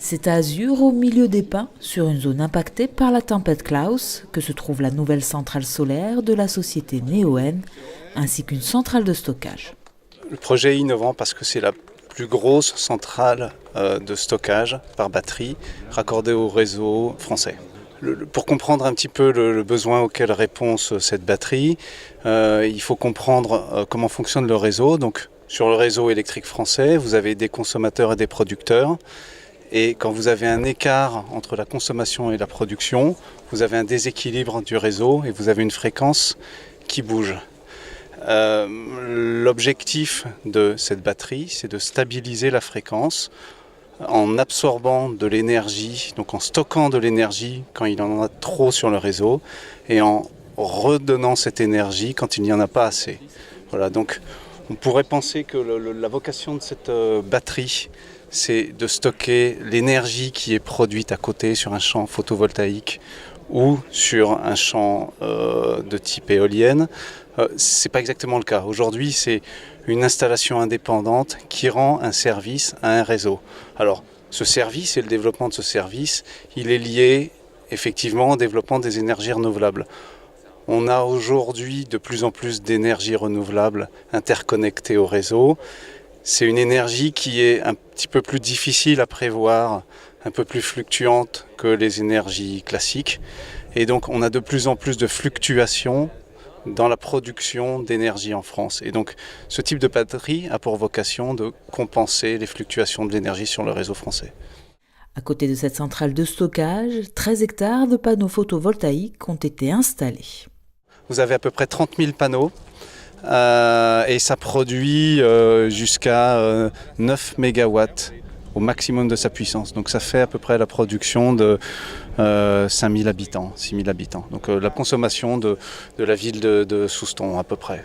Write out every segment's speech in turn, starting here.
C'est à Azur, au milieu des pins, sur une zone impactée par la tempête Klaus, que se trouve la nouvelle centrale solaire de la société Neoen, ainsi qu'une centrale de stockage. Le projet est innovant parce que c'est la plus grosse centrale de stockage par batterie raccordée au réseau français. Pour comprendre un petit peu le besoin auquel répond cette batterie, il faut comprendre comment fonctionne le réseau. Donc, sur le réseau électrique français, vous avez des consommateurs et des producteurs. Et quand vous avez un écart entre la consommation et la production, vous avez un déséquilibre du réseau et vous avez une fréquence qui bouge. L'objectif de cette batterie, c'est de stabiliser la fréquence en absorbant de l'énergie, donc en stockant de l'énergie quand il en a trop sur le réseau et en redonnant cette énergie quand il n'y en a pas assez. Voilà, donc on pourrait penser que la vocation de cette batterie, c'est de stocker l'énergie qui est produite à côté sur un champ photovoltaïque ou sur un champ de type éolienne. C'est pas exactement le cas. Aujourd'hui, c'est une installation indépendante qui rend un service à un réseau. Alors, ce service et le développement de ce service, il est lié effectivement au développement des énergies renouvelables. On a aujourd'hui de plus en plus d'énergies renouvelables interconnectées au réseau. C'est une énergie qui est un petit peu plus difficile à prévoir, un peu plus fluctuante que les énergies classiques. Et donc on a de plus en plus de fluctuations dans la production d'énergie en France. Et donc ce type de batterie a pour vocation de compenser les fluctuations de l'énergie sur le réseau français. À côté de cette centrale de stockage, 13 hectares de panneaux photovoltaïques ont été installés. Vous avez à peu près 30 000 panneaux. Et ça produit jusqu'à 9 MW au maximum de sa puissance. Donc ça fait à peu près la production de 5 000 habitants, 6 000 habitants. Donc la consommation de la ville de Souston à peu près.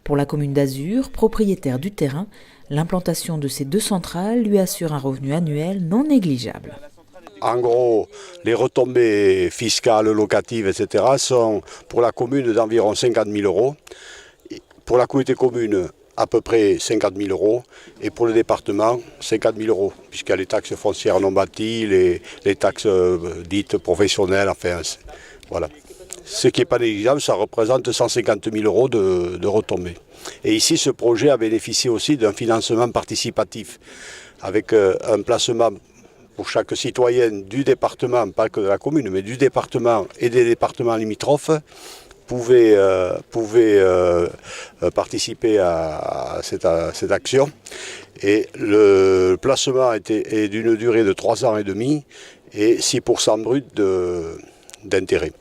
Pour la commune d'Azur, propriétaire du terrain, l'implantation de ces deux centrales lui assure un revenu annuel non négligeable. En gros, les retombées fiscales, locatives, etc. sont pour la commune d'environ 50 000 euros. Pour la communauté commune, à peu près 50 000 euros. Et pour le département, 50 000 euros. Puisqu'il y a les taxes foncières non bâties, les taxes dites professionnelles, enfin, voilà. Ce qui n'est pas négligeable, ça représente 150 000 euros de retombées. Et ici, ce projet a bénéficié aussi d'un financement participatif, avec un placement pour chaque citoyenne du département, pas que de la commune, mais du département et des départements limitrophes, pouvait participer à cette action. Et le placement est d'une durée de 3 ans et demi et 6% brut d'intérêt.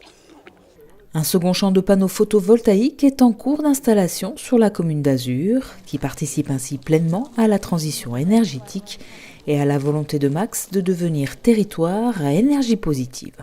Un second champ de panneaux photovoltaïques est en cours d'installation sur la commune d'Azur, qui participe ainsi pleinement à la transition énergétique et à la volonté de Max de devenir territoire à énergie positive.